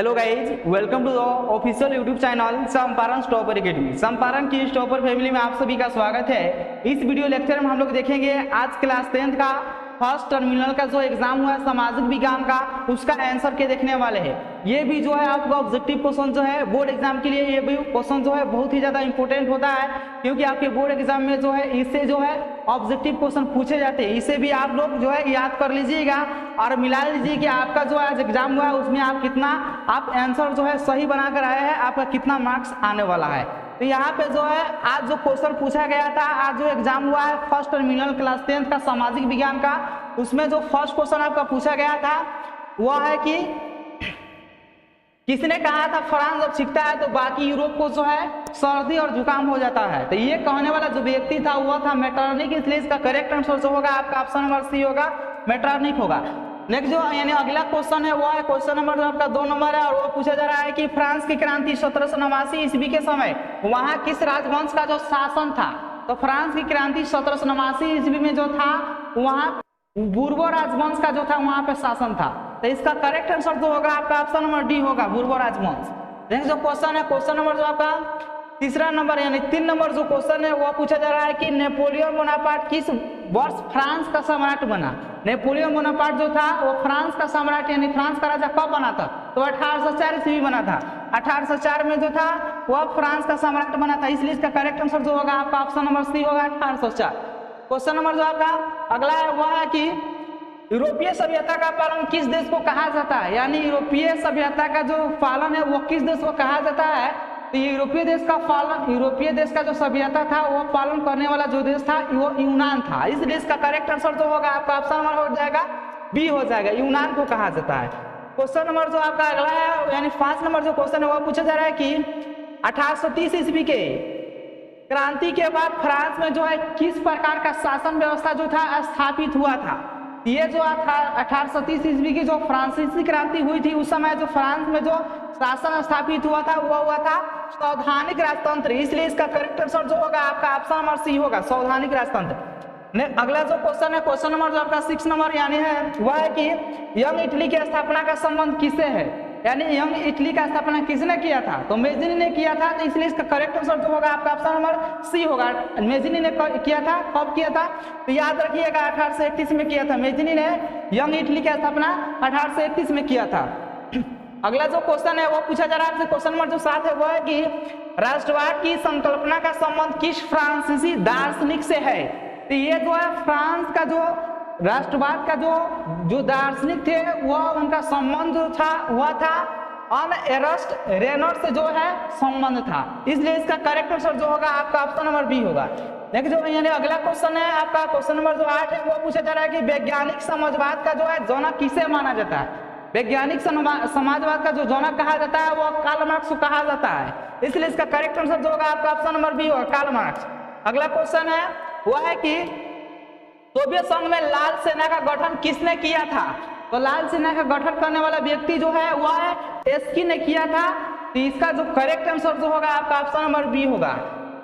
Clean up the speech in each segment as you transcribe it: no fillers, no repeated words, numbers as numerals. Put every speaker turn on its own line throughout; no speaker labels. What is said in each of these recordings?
Hello guys, welcome to the official YouTube channel Champaran topper academy. Champaran की इस topper family में आप सभी का स्वागत है। इस वीडियो लेक्चर में हम लोग देखेंगे आज क्लास 10th का फर्स्ट टर्मिनल का जो एग्जाम हुआ है सामाजिक विज्ञान का, उसका आंसर के देखने वाले हैं। ये भी जो है आपका ऑब्जेक्टिव क्वेश्चन जो है बोर्ड एग्जाम के लिए, ये भी क्वेश्चन जो है बहुत ही ज्यादा इंपॉर्टेंट होता है, क्योंकि आपके बोर्ड एग्जाम में जो है इससे जो है ऑब्जेक्टिव क्वेश्चन पूछे जाते हैं। इसे भी आप लोग जो है याद कर लीजिएगा और मिला लीजिए कि आपका जो आज एग्जाम हुआ है उसमें आप कितना आंसर जो है सही बनाकर आए हैं, आपका कितना मार्क्स आने वाला है। तो यहाँ पे जो है आज जो क्वेश्चन पूछा गया था, आज जो एग्जाम हुआ है फर्स्ट टर्मिनल क्लास 10th का सामाजिक विज्ञान का, उसमें जो फर्स्ट क्वेश्चन आपका पूछा गया था वह है कि किसने कहा था फ्रांस जब छिकता है तो बाकी यूरोप को जो है सर्दी और जुकाम हो जाता है। तो ये कहने वाला जो व्यक्ति था वह था मेटरनिक, इसलिए इसका करेक्ट आंसर जो होगा आपका ऑप्शन नंबर सी होगा, मेटरनिक होगा। नेक्स्ट जो यानी अगला क्वेश्चन है वो है क्वेश्चन नंबर जो आपका 2 नंबर है, और वो पूछा जा रहा है कि फ्रांस की क्रांति 1789 ईस्वी के समय वहां किस राजवंश का जो शासन था। तो फ्रांस की क्रांति 1789 ईस्वी में जो था वहां बूर्बो राजवंश का जो था वहां पे शासन था। तो इसका करेक्ट आंसर जो होगा आपका ऑप्शन नंबर डी होगा, बूर्बो राजवंश। नेक्स्ट जो क्वेश्चन है क्वेश्चन नंबर जो आपका तीसरा नंबर यानी 3 नंबर जो क्वेश्चन है वो पूछा जा रहा है कि नेपोलियन बोनापार्ट किस वर्ष फ्रांस का सम्राट बना। नेपोलियन बोनापार्ट जो था वो फ्रांस का सम्राट यानी फ्रांस का राजा कब बना था, तो 1804 ईस्वी बना था। 1804 में जो था वह फ्रांस का सम्राट बना था, इसलिए इसका करेक्ट आंसर जो होगा आपका ऑप्शन नंबर सी होगा, 1804। क्वेश्चन नंबर जो आपका अगला है वह है कि यूरोपीय सभ्यता का पालन किस देश को कहा जाता है, यानी यूरोपीय सभ्यता का जो पालन है वो किस देश को कहा जाता है। तो ये यूरोपीय देश का पालन, यूरोपीय देश का जो सभ्यता था वो पालन करने वाला जो देश था वो यूनान था, इसलिए इसका करेक्ट आंसर जो होगा आपका ऑप्शन नंबर हो जाएगा बी हो जाएगा, यूनान को कहा जाता है। क्वेश्चन नंबर जो आपका अगला है यानी 5 नंबर जो क्वेश्चन है वो पूछा जा रहा है कि 1830 ईस्वी के क्रांति के बाद फ्रांस में जो है किस प्रकार का शासन व्यवस्था जो था स्थापित हुआ था। ये जो था 1830 ईस्वी की जो फ्रांसीसी क्रांति हुई थी उस समय जो फ्रांस में जो शासन स्थापित हुआ था वह हुआ था संवैधानिक राजतंत्र, इसलिए इसका करेक्ट आंसर जो होगा आपका ऑप्शन नंबर सी होगा, संवैधानिक राजतंत्र। अगला जो क्वेश्चन है क्वेश्चन नंबर जो आपका 6 नंबर यानी है वह है कि यंग इटली की स्थापना का संबंध किससे है, यानी यंग इटली का स्थापना किसने किया था। तो मेजिनी ने किया था, तो इसलिए इसका करेक्ट आंसर जो होगा आपका ऑप्शन नंबर सी होगा, मेजिनी ने किया था। कब किया था तो याद रखिएगा 1831 में किया था, मेजिनी ने यंग इटली की स्थापना 1831 में किया था। अगला जो क्वेश्चन है वो पूछा जा रहा है आपसे क्वेश्चन नंबर जो 7 है वो है कि राष्ट्रवाद की संकल्पना का संबंध किस फ्रांसीसी दार्शनिक से है। तो ये जो है फ्रांस का जो राष्ट्रवाद का जो दार्शनिक थे वह उनका संबंध जो था वह था एर्नस्ट रेनॉल्ड से जो है संबंध था, इसलिए इसका करेक्ट आंसर जो होगा आपका ऑप्शन नंबर बी होगा। नेक्स्ट जो यानी अगला क्वेश्चन है आपका क्वेश्चन नंबर जो 8 है वो पूछा जा रहा है कि वैज्ञानिक समाजवाद का जो है जनक किसे माना जाता है। वैज्ञानिक समाजवाद का जो जनक कहा जाता है वो कार्ल मार्क्स को कहा जाता है, इसलिए इसका करेक्ट आंसर जो होगा आपका ऑप्शन नंबर बी होगा, कार्ल मार्क्स। अगला क्वेश्चन है वह है कि सोवियत संघ में लाल सेना का गठन किसने किया था। तो लाल सेना का गठन करने वाला व्यक्ति जो है वह है एस्की ने किया था, तो इसका जो करेक्ट आंसर जो होगा आपका ऑप्शन नंबर बी होगा।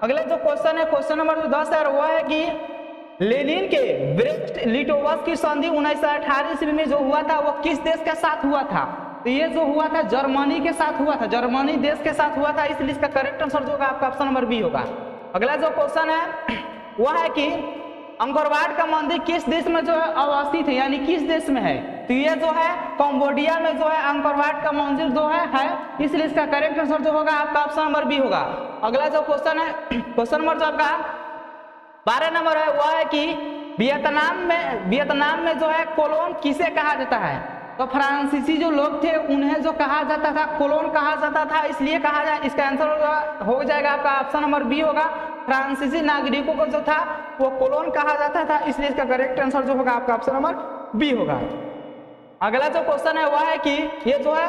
अगले जो क्वेश्चन है क्वेश्चन नंबर जो 10 है वह है कि लेनिन के ब्रेस्ट लिटोवस्क की संधि 1918 ईस्वी में जो हुआ था वो किस देश के साथ हुआ था। तो ये जो हुआ था जर्मनी के साथ हुआ था, जर्मनी देश के साथ हुआ था, इसलिए इसका करेक्ट आंसर जो होगा आपका ऑप्शन नंबर बी होगा। अगला जो क्वेश्चन है वह है कि अंकोरवाट का मंदिर किस देश में जो है अवस्थित है, यानी किस देश में है। तो ये जो है कंबोडिया में जो है अंकोरवाट का मंदिर जो है, इसलिए इसका करेक्ट आंसर जो होगा आपका ऑप्शन नंबर बी होगा। अगला जो क्वेश्चन है क्वेश्चन नंबर जो आपका 12 नंबर है वह है कि वियतनाम में जो है कोलोन किसे कहा जाता है। तो फ्रांसीसी जो लोग थे उन्हें जो कहा जाता था कोलोन कहा जाता था, इसलिए कहा जाए, इसका आंसर हो जाएगा आपका ऑप्शन नंबर बी होगा, फ्रांसीसी नागरिकों को जो था वो कोलोन कहा जाता था, इसलिए इसका करेक्ट आंसर जो होगा आपका ऑप्शन नंबर बी होगा। अगला जो क्वेश्चन है वह है कि ये जो है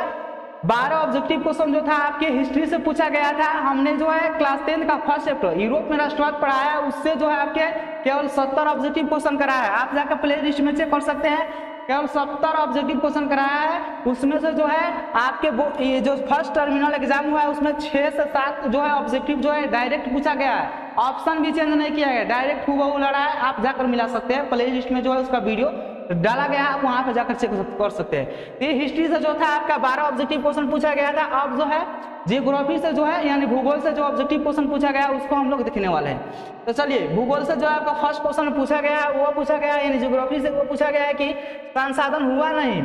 12 ऑब्जेक्टिव क्वेश्चन जो था आपके हिस्ट्री से पूछा गया था। हमने जो है क्लास 10th का फर्स्ट चैप्टर यूरोप में राष्ट्रवाद पढ़ाया है, उससे जो है आपके केवल 70 ऑब्जेक्टिव क्वेश्चन कराया है, आप जाकर प्ले लिस्ट में चेक कर सकते हैं, केवल 70 ऑब्जेक्टिव क्वेश्चन कराया है। उसमें से जो है आपके ये जो फर्स्ट टर्मिनल एग्जाम हुआ है उसमें 6 से 7 जो है ऑब्जेक्टिव जो है डायरेक्ट पूछा गया है, ऑप्शन भी चेंज नहीं किया गया, डायरेक्ट हुबहू लड़ा है, आप जाकर मिला सकते हैं, प्ले लिस्ट में जो है उसका वीडियो डाला गया है, आप वहां पे जाकर चेक कर सकते हैं। ये हिस्ट्री से जो था आपका 12 ऑब्जेक्टिव क्वेश्चन पूछा गया था। अब जो है जियोग्राफी से जो है यानी भूगोल से जो ऑब्जेक्टिव क्वेश्चन पूछा गया उसको हम लोग देखने वाले हैं। तो चलिए भूगोल से जो आपका फर्स्ट क्वेश्चन पूछा गया है वो पूछा गया है, यानी जियोग्राफी से वो पूछा गया है कि संसाधन हुआ नहीं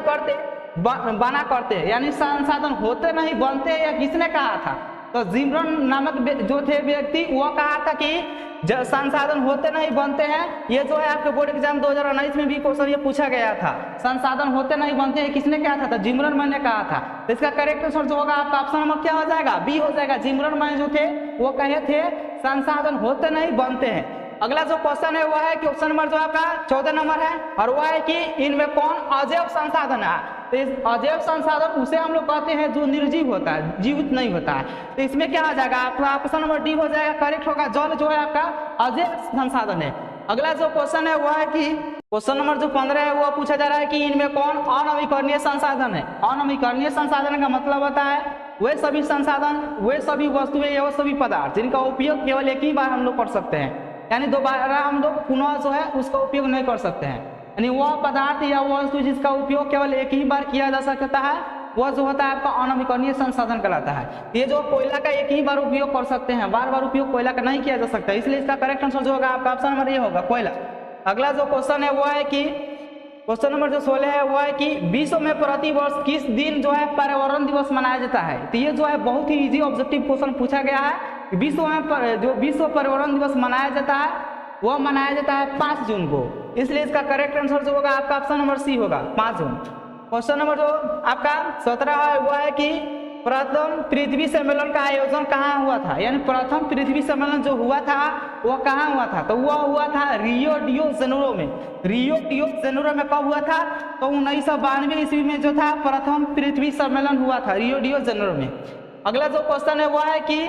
करते बना करते, यानी संसाधन होते नहीं बनते, या किसने कहा था? तो जिमरन नामक जो थे व्यक्ति वो कहा था कि संसाधन होते नहीं बनते हैं। ये जो है आपके बोर्ड एग्जाम 2019 में भी क्वेश्चन ये पूछा गया था, संसाधन होते नहीं बनते हैं किसने कहा था? तो जिमरन मैन ने कहा था। तो इसका करेक्ट आंसर जो होगा आपका ऑप्शन नंबर क्या हो जाएगा? बी हो जाएगा। जिमरन मैन जो थे वो कहे थे संसाधन होते नहीं बनते हैं। अगला जो क्वेश्चन है वो है कि ऑप्शन नंबर जो आपका 14 नंबर है, और वो है कि इनमें कौन अजैव संसाधन है? तो इस अजैव संसाधन उसे हम लोग कहते हैं जो निर्जीव होता है, जीवित नहीं होता है। तो इसमें क्या आ जाएगा आपका ऑप्शन नंबर डी हो जाएगा, करेक्ट होगा। जल जो है आपका अजैव संसाधन है। अगला जो क्वेश्चन है वो है कि क्वेश्चन नंबर जो 15 है वो पूछा जा रहा है कि इनमें कौन अनवीकरणीय संसाधन है? अनवीकरणीय संसाधन का मतलब होता है वे सभी संसाधन, वे सभी वस्तुएं या वो सभी पदार्थ जिनका उपयोग केवल एक ही बार हम लोग कर सकते हैं, यानी दोबारा हम लोग पुनः जो है उसका उपयोग नहीं कर सकते हैं। यानी वह पदार्थ या वह वस्तु जिसका उपयोग केवल एक ही बार किया जा सकता है वह जो होता है आपका अनवीकरणीय संसाधन कहलाता है। ये जो कोयला का एक ही बार उपयोग कर सकते हैं, बार बार उपयोग कोयला का नहीं किया जा सकता, इसलिए इसका करेक्ट आंसर जो होगा आपका ऑप्शन नंबर ये होगा, कोयला। अगला जो क्वेश्चन है वो है कि क्वेश्चन नंबर जो 16 है वो है कि विश्व में प्रति वर्ष किस दिन जो है पर्यावरण दिवस मनाया जाता है? तो ये जो है बहुत ही इजी ऑब्जेक्टिव क्वेश्चन पूछा गया है। विश्व में जो विश्व पर्यावरण दिवस मनाया जाता है वो मनाया जाता है 5 जून को, इसलिए इसका करेक्ट आंसर जो होगा आपका ऑप्शन नंबर सी होगा, 5 जून। क्वेश्चन नंबर जो आपका 17 है वो है कि प्रथम पृथ्वी सम्मेलन का आयोजन कहाँ हुआ था? यानी प्रथम पृथ्वी सम्मेलन जो हुआ था वो कहाँ हुआ था? तो वह हुआ था रियो डियो जेनेरो में। रियो डियो जेनेरो में कब हुआ था? तो 1992 ईस्वी में जो था प्रथम पृथ्वी सम्मेलन हुआ था रियो डियो जेनेरो में। अगला जो क्वेश्चन है वो है कि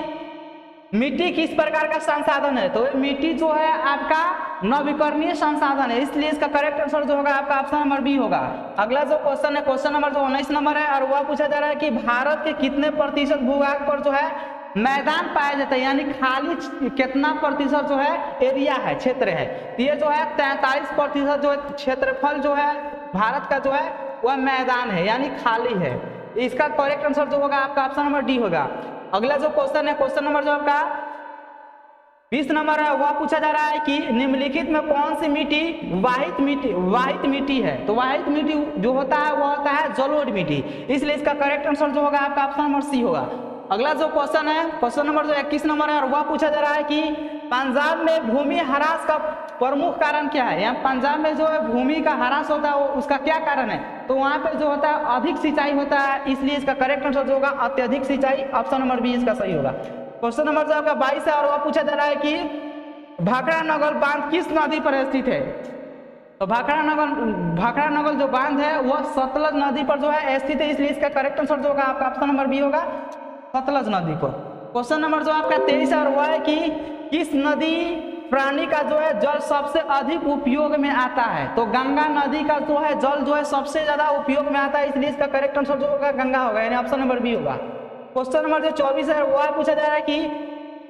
मिट्टी किस प्रकार का संसाधन है? तो मिट्टी जो है आपका नवीकरणीय संसाधन है, इसलिए इसका करेक्ट आंसर जो होगा आपका ऑप्शन नंबर बी होगा। अगला जो क्वेश्चन है क्वेश्चन नंबर जो 19 नंबर है, और वह पूछा जा रहा है कि भारत के कितने प्रतिशत भूभाग पर जो है मैदान पाया जाता है, यानी खाली कितना प्रतिशत जो है एरिया है, क्षेत्र है? ये जो है 43% जो है क्षेत्रफल जो है भारत का जो है वह मैदान है, यानी खाली है। इसका करेक्ट आंसर जो होगा आपका ऑप्शन नंबर डी होगा। अगला जो क्वेश्चन है क्वेश्चन नंबर जो आपका 20 नंबर है, वह पूछा जा रहा है कि निम्नलिखित में कौन सी मिट्टी वाहित मिट्टी है? तो वाहित मिट्टी जो होता है वह होता है जलोढ़ मिट्टी, इसलिए इसका करेक्ट आंसर जो होगा आपका ऑप्शन नंबर सी होगा। अगला जो क्वेश्चन है क्वेश्चन नंबर जो 21 नंबर है, और वह पूछा जा रहा है कि पंजाब में भूमि ह्रास का प्रमुख कारण क्या है? यहाँ पंजाब में जो है भूमि का ह्रास होता है उसका क्या कारण है? तो वहाँ पे जो होता है अधिक सिंचाई होता है, इसलिए इसका करेक्ट आंसर जो होगा अत्यधिक सिंचाई, ऑप्शन नंबर बी इसका सही होगा। क्वेश्चन नंबर जो आपका 22 है, और वह पूछा जा रहा है कि भाखड़ा नगर बांध किस नदी पर स्थित है? तो भाखड़ा नगर जो बांध है वह सतलज नदी पर जो है स्थित है, इसलिए इसका करेक्ट आंसर जो होगा आपका ऑप्शन नंबर बी होगा, सतलज नदी पर। क्वेश्चन नंबर जो आपका 23 है, और वह है कि किस नदी प्राणी का जो है जल सबसे अधिक उपयोग में आता है? तो गंगा नदी का जो है जल जो है सबसे ज्यादा उपयोग में आता है, इसलिए इसका करेक्ट आंसर जो होगा गंगा होगा, यानी ऑप्शन नंबर बी होगा। क्वेश्चन नंबर जो 24 है वह पूछा जा रहा है कि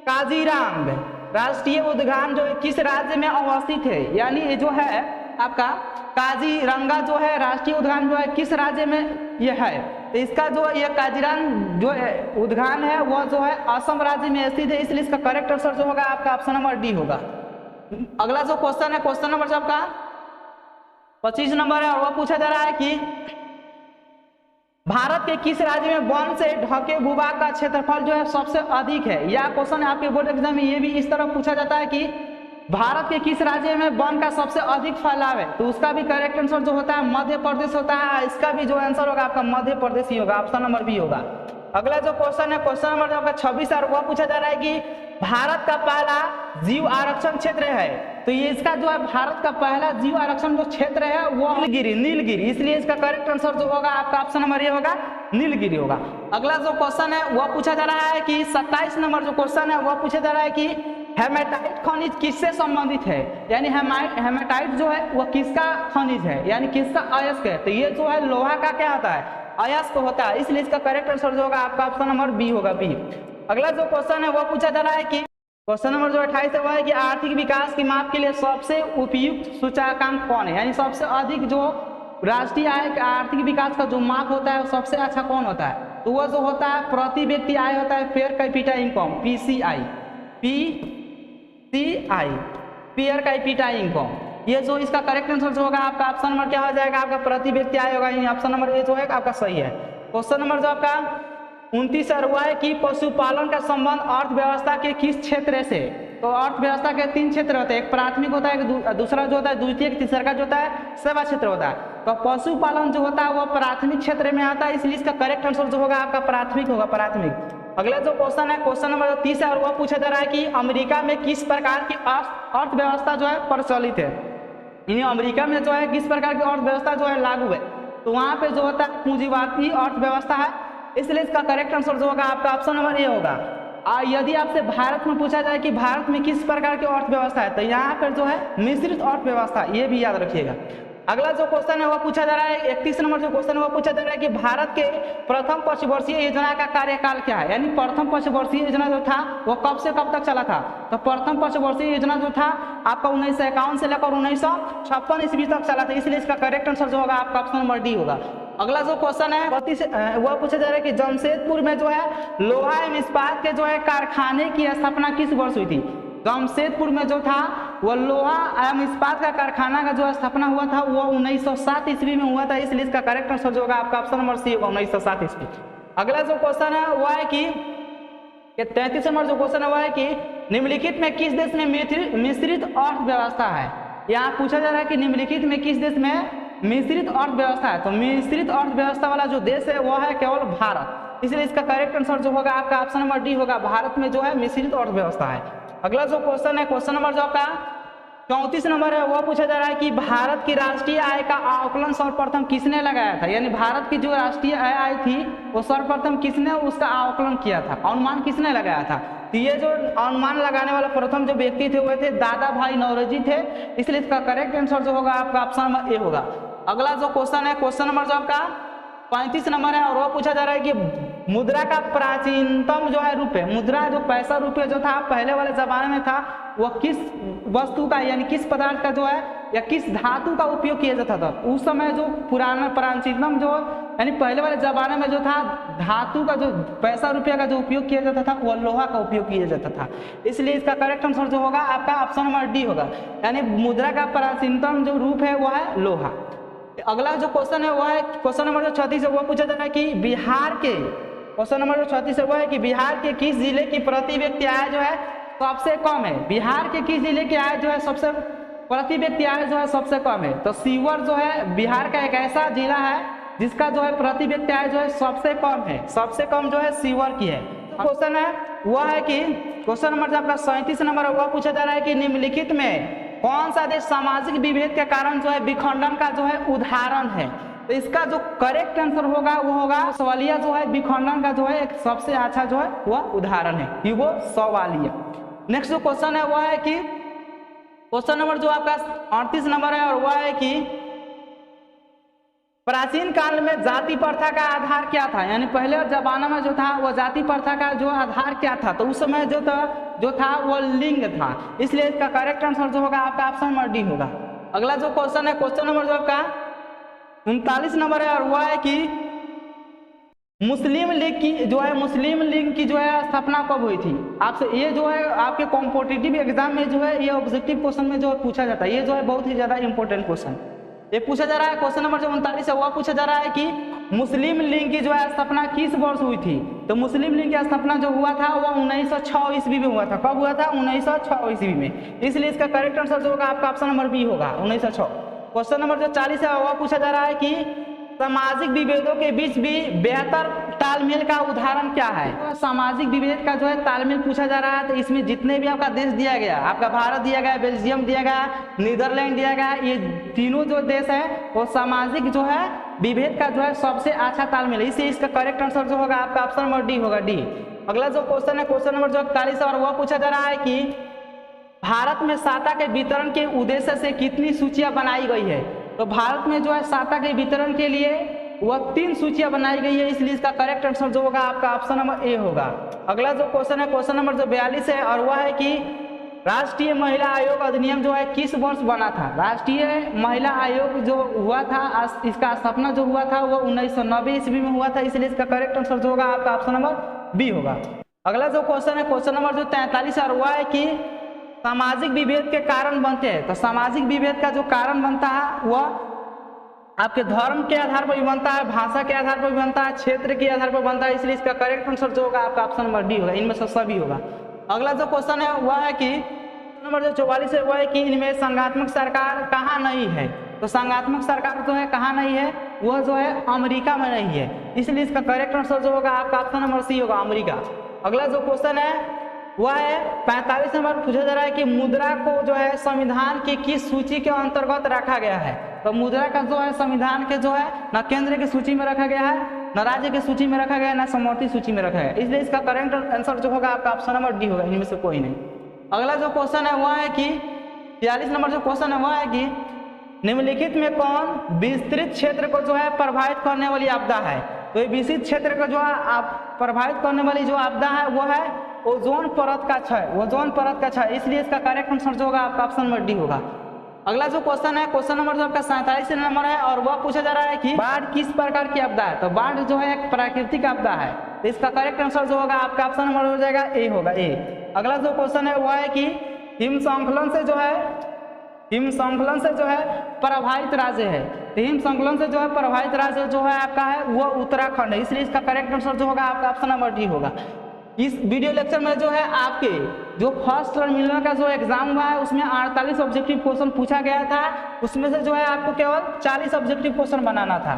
काजीरंगा राष्ट्रीय उद्यान जो है किस राज्य में अवस्थित है? यानी ये जो है आपका काजीरंगा जो है राष्ट्रीय उद्यान जो है किस राज्य में ये है? तो इसका जो ये काजीरंगा जो उद्यान है वह जो है असम राज्य में स्थित है, इसलिए इसका करेक्ट आंसर जो होगा आपका ऑप्शन नंबर डी होगा। अगला जो क्वेश्चन है क्वेश्चन नंबर जो आपका 25 नंबर है, और वह पूछा जा रहा है कि भारत के किस राज्य में वन से ढके भूभाग का क्षेत्रफल जो है सबसे अधिक है? यह क्वेश्चन आपके बोर्ड एग्जाम में ये भी इस तरह पूछा जाता है कि भारत के किस राज्य में वन का सबसे अधिक फैलाव है? तो उसका भी करेक्ट आंसर जो होता है मध्य प्रदेश होता है, इसका भी जो आंसर होगा आपका मध्य प्रदेश ही होगा, ऑप्शन नंबर बी होगा। अगला जो क्वेश्चन है क्वेश्चन नंबर जो आपका 26 है, वह पूछा जा रहा है कि भारत का पहला जीव आरक्षण क्षेत्र है? तो ये इसका जो है भारत का पहला जीव आरक्षण जो क्षेत्र है वो नीलगिरी, इसलिए इसका करेक्ट आंसर जो होगा आपका ऑप्शन नंबर ये होगा, नीलगिरी होगा। अगला जो क्वेश्चन है वह पूछा जा रहा है कि 27 नंबर जो क्वेश्चन है वह पूछा जा रहा है कि हेमेटाइट खनिज किससे संबंधित है? यानी हेमेटाइट जो है वह किसका खनिज है, यानी किसका अयस्क है? तो ये जो है लोहा का क्या होता है, अयस्क होता है, इसलिए इसका करेक्ट आंसर जो होगा आपका ऑप्शन नंबर बी होगा, बी। अगला जो क्वेश्चन है वह पूछा जा रहा है कि क्वेश्चन नंबर जो 28 है वह है कि आर्थिक विकास की माप के लिए सबसे उपयुक्त सूचकांक कौन है, यानी सबसे अधिक जो राष्ट्रीय आय का आर्थिक विकास का जो माप होता है वो सबसे अच्छा कौन होता है, तो वह जो होता है प्रति व्यक्ति आय होता है, pair capita income, PCI, PCI, pair capita income. ये जो इसका करेक्ट आंसर जो होगा आपका ऑप्शन नंबर क्या हो जाएगा, आपका प्रति व्यक्ति आय होगा, यानी ऑप्शन नंबर ए जो है आपका सही है। क्वेश्चन नंबर जो आपका 29 है कि पशुपालन का संबंध अर्थव्यवस्था के किस क्षेत्र से, तो अर्थव्यवस्था के 3 क्षेत्र होते हैं, एक प्राथमिक होता है, दूसरा जो होता है द्वितीयक, तीसरा का जो होता है सेवा क्षेत्र होता है। तो पशुपालन जो होता है वो प्राथमिक क्षेत्र में आता है, इसलिए इसका करेक्ट आंसर जो होगा आपका प्राथमिक होगा, प्राथमिक। अगला जो क्वेश्चन है क्वेश्चन नंबर 30 है और वह पूछा जा रहा है कि अमेरिका में किस प्रकार की अर्थव्यवस्था जो है प्रचलित है, यानी अमेरिका में जो है किस प्रकार की अर्थव्यवस्था जो है लागू है, तो वहाँ पे जो होता है पूंजीवादी अर्थव्यवस्था है, इसलिए इसका करेक्ट आंसर जो होगा आपका ऑप्शन नंबर ए होगा। यदि आपसे भारत में पूछा जाए कि भारत में किस प्रकार की अर्थव्यवस्था है, तो यहाँ पर जो है मिश्रित अर्थव्यवस्था, ये भी याद रखिएगा। अगला जो क्वेश्चन है वह पूछा जा रहा है 31 नंबर जो क्वेश्चन है वह पूछा जा रहा है कि भारत के प्रथम पंचवर्षीय योजना का कार्यकाल क्या है, यानी प्रथम पंचवर्षीय योजना जो था वो कब से कब तक चला था, तो प्रथम पंचवर्षीय योजना जो था आपका 1951 से लेकर 1956 ईस्वी तक चला था, इसलिए इसका करेक्ट आंसर जो होगा आपका ऑप्शन नंबर डी होगा। अगला जो क्वेश्चन है 32 वह पूछा जा रहा है कि जमशेदपुर में जो है लोहा एवं इस्पात के जो है कारखाने की स्थापना किस वर्ष हुई थी, जमशेदपुर में जो था वह लोहा एवं इस्पात का कारखाना का जो स्थापना हुआ था वो 1907 ईस्वी में हुआ था, इसलिए इसका करेक्ट आंसर जो होगा आपका ऑप्शन नंबर सी होगा 1907 ईस्वी। अगला जो क्वेश्चन है वह है कि 33 नंबर जो क्वेश्चन है वह है कि निम्नलिखित में किस देश में मिश्रित अर्थव्यवस्था है, यहाँ पूछा जा रहा है कि निम्नलिखित में किस देश में मिश्रित अर्थव्यवस्था है, तो मिश्रित अर्थव्यवस्था वाला जो देश है वह है केवल भारत, इसलिए इसका करेक्ट आंसर जो होगा आपका ऑप्शन नंबर डी होगा, भारत में जो है मिश्रित अर्थव्यवस्था है। अगला जो क्वेश्चन है क्वेश्चन नंबर जो आपका 34 नंबर है वह पूछा जा रहा है कि भारत की राष्ट्रीय आय का आकलन सर्वप्रथम किसने लगाया था, यानी भारत की जो राष्ट्रीय आय थी वो सर्वप्रथम किसने उसका आकलन किया था, अनुमान किसने लगाया था, तो ये जो अनुमान लगाने वाला प्रथम जो व्यक्ति थे वो थे दादा भाई नौरोजी थे, इसलिए इसका करेक्ट आंसर जो होगा आपका ऑप्शन नंबर ए होगा। अगला जो क्वेश्चन है क्वेश्चन नंबर जो आपका 35 नंबर है और वह पूछा जा रहा है कि मुद्रा का प्राचीनतम जो है रुपये, मुद्रा जो पैसा रुपये जो था पहले वाले जमाने में था वह किस वस्तु का यानी किस पदार्थ का जो है या किस धातु का उपयोग किया जाता था, उस समय जो पुराना प्राचीनतम जो यानी पहले वाले जमाने में जो था धातु का जो पैसा रुपया का जो उपयोग किया जाता था वह लोहा का उपयोग किया जाता था, इसलिए इसका करेक्ट आंसर जो होगा आपका ऑप्शन नंबर डी होगा, यानी मुद्रा का प्राचीनतम जो रूप है वह है लोहा। अगला जो क्वेश्चन है वह है क्वेश्चन नंबर जो 36 है वह पूछा जा रहा है कि बिहार के क्वेश्चन नंबर जो 36 है वह है कि बिहार के किस जिले की प्रति व्यक्ति आय जो है सबसे कम है, बिहार के किस जिले की आय जो है सबसे प्रति व्यक्ति आय जो है सबसे कम है, तो सीवर जो है बिहार का एक ऐसा जिला है जिसका जो है प्रति व्यक्ति आय जो है सबसे कम है, सबसे कम जो है सीवर की है। क्वेश्चन है वह है कि क्वेश्चन नंबर जो आपका 37 नंबर है वह पूछा जा रहा है कि निम्नलिखित में कौन सा देश सामाजिक विभेद के कारण जो है विखंडन का जो है उदाहरण है, तो इसका जो करेक्ट आंसर होगा वो होगा सवालिया जो है विखंडन का जो है एक सबसे अच्छा जो है वह उदाहरण है युगोस्लाविया। नेक्स्ट जो क्वेश्चन है वह है कि क्वेश्चन नंबर जो आपका 38 नंबर है और वह है कि प्राचीन काल में जाति प्रथा का आधार क्या था, यानी पहले जमाना में जो था वह जाति प्रथा का जो आधार क्या था, तो उस समय जो था वो लिंग था, इसलिए इसका करेक्ट आंसर जो होगा आपका ऑप्शन नंबर डी होगा। अगला जो क्वेश्चन है क्वेश्चन नंबर जो आपका 39 नंबर है और वह है कि मुस्लिम लीग की जो है स्थापना कब हुई थी, आपसे ये जो है आपके कॉम्पिटिटिव एग्जाम में जो है ये ऑब्जेक्टिव क्वेश्चन में जो पूछा जाता है, ये जो है बहुत ही ज्यादा इंपॉर्टेंट क्वेश्चन ये पूछा जा रहा है। क्वेश्चन नंबर जो 39 है वह पूछा जा रहा है कि मुस्लिम लीग की जो है स्थापना किस वर्ष हुई थी, तो मुस्लिम लीग की स्थापना जो हुआ था वह 1906 ईस्वी में हुआ था। कब हुआ था? 1906 ईस्वी में, इसलिए इसका करेक्ट आंसर जो होगा आपका ऑप्शन नंबर बी होगा 1906। क्वेश्चन नंबर जो 40 है वह पूछा जा रहा है कि सामाजिक विभेदों के बीच भी बेहतर तालमेल का उदाहरण क्या है। तो सामाजिक विभेद का जो है तालमेल पूछा जा रहा है, तो इसमें जितने भी आपका देश दिया गया, आपका भारत दिया गया, बेल्जियम दिया गया, नीदरलैंड दिया गया, ये तीनों जो देश है वो सामाजिक जो है विभेद का जो है सबसे अच्छा तालमेल है, इसलिए इसका करेक्ट आंसर जो होगा आपका ऑप्शन नंबर डी होगा, डी। अगला जो क्वेश्चन है क्वेश्चन नंबर जो 41 और वह पूछा जा रहा है कि भारत में साता के वितरण के उद्देश्य से कितनी सूचियां बनाई गई है। तो भारत में जो है साता के वितरण के लिए वह 3 सूचियां बनाई गई है, इसलिए इसका करेक्ट आंसर जो होगा आपका ऑप्शन नंबर ए होगा। अगला जो क्वेश्चन है क्वेश्चन नंबर जो 42 है, और वह है कि राष्ट्रीय महिला आयोग अधिनियम जो है किस वर्ष बना था। राष्ट्रीय महिला आयोग जो हुआ था, इसका स्थापना जो हुआ था वो 1990 ईस्वी में हुआ था, इसलिए इसका करेक्ट आंसर जो होगा आपका ऑप्शन नंबर बी होगा। अगला जो क्वेश्चन है क्वेश्चन नंबर जो 43 है, और वह है कि सामाजिक विभेद के कारण बनते हैं। तो सामाजिक विभेद का जो कारण बनता है वह आपके धर्म के आधार पर भी बनता है, भाषा के आधार पर भी बनता है, क्षेत्र के आधार पर बनता है, इसलिए इसका करेक्ट आंसर जो होगा आपका ऑप्शन नंबर डी होगा। इनमें से सभी होगा। अगला जो क्वेश्चन है वह है कि नंबर जो 44 है वह है कि इनमें संघात्मक सरकार कहाँ नहीं है। तो संघात्मक सरकार जो है कहाँ नहीं है, वह जो है अमेरिका में नहीं है, इसलिए इसका करेक्ट आंसर जो होगा आपका ऑप्शन नंबर सी होगा, अमेरिका। अगला जो क्वेश्चन है वह है 45 नंबर पूछा जा रहा है कि मुद्रा को जो है संविधान की किस सूची के अंतर्गत रखा गया है। तो मुद्रा का जो है संविधान के जो है न केंद्र की सूची में रखा गया है, न राज्य की सूची में रखा गया है, न समवर्ती सूची में रखा गया है, इसलिए इसका करेक्ट आंसर जो होगा आपका ऑप्शन नंबर डी होगा। इनमें से कोई नहीं। अगला जो क्वेश्चन है वह है कि 43 नंबर जो क्वेश्चन है वह है कि निम्नलिखित में कौन विस्तृत क्षेत्र को जो है प्रभावित करने वाली आपदा है। तो ये विस्तृत क्षेत्र को जो है आप प्रभावित करने वाली जो आपदा है वो है ओजोन परत का क्षय, ओजोन परत का क्षय, इसलिए इसका करेक्ट आंसर जो होगा आपका ऑप्शन नंबर डी होगा। अगला जो क्वेश्चन है क्वेश्चन नंबर जो आपका 47 नंबर है, और वह पूछा जा रहा है कि बाढ़ किस प्रकार की आपदा है। तो बाढ़ जो है एक प्राकृतिक आपदा है, तो इसका करेक्ट आंसर जो होगा आपका ऑप्शन नंबर हो जाएगा ए होगा, ए। अगला जो क्वेश्चन है वह है कि हिम संकलन से जो है प्रभावित राज्य है। तो हिम संकलन से जो है प्रभावित राज्य जो है आपका है वह उत्तराखंड है, इसलिए इसका करेक्ट आंसर जो होगा आपका ऑप्शन नंबर डी होगा। इस वीडियो लेक्चर में जो है आपके जो फर्स्ट टर्मिनल का जो एग्जाम हुआ है उसमें 48 ऑब्जेक्टिव क्वेश्चन पूछा गया था, उसमें से जो है आपको केवल 40 ऑब्जेक्टिव क्वेश्चन बनाना था।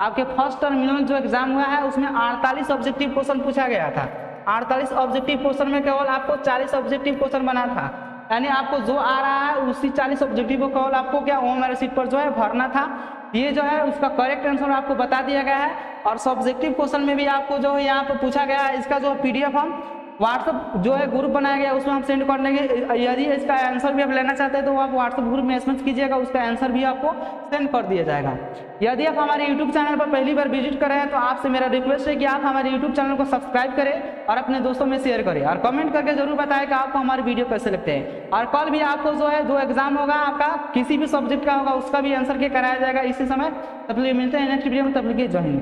आपके फर्स्ट टर्मिनल जो एग्जाम हुआ है उसमें 48 ऑब्जेक्टिव क्वेश्चन पूछा गया था। 48 ऑब्जेक्टिव क्वेश्चन में केवल आपको 40 ऑब्जेक्टिव क्वेश्चन बनाना था, यानी आपको जो आ रहा है उसी 40 ऑब्जेक्टिव को केवल आपको क्या ओएमआर शीट पर जो है भरना था। ये जो है उसका करेक्ट आंसर आपको बता दिया गया है, और सब्जेक्टिव क्वेश्चन में भी आपको जो है यहाँ पर पूछा गया है, इसका जो पीडीएफ हम व्हाट्सअप जो है ग्रुप बनाया गया उसमें हम सेंड कर देंगे। यदि इसका आंसर भी आप लेना चाहते हैं तो आप व्हाट्सअप ग्रुप में एसएमएस कीजिएगा, उसका आंसर भी आपको सेंड कर दिया जाएगा। यदि आप हमारे यूट्यूब चैनल पर पहली बार विजिट कर रहे हैं तो आपसे मेरा रिक्वेस्ट है कि आप हमारे यूट्यूब चैनल को सब्सक्राइब करें और अपने दोस्तों में शेयर करें, और कमेंट करके जरूर बताएं कि आपको हमारे वीडियो कैसे लगते हैं। और कल भी आपको जो है जो एग्जाम होगा आपका किसी भी सब्जेक्ट का होगा उसका भी आंसर के कराया जाएगा इसी समय। तब तक मिलते हैं नेक्स्ट वीडियो में, तब तक जय हिंद।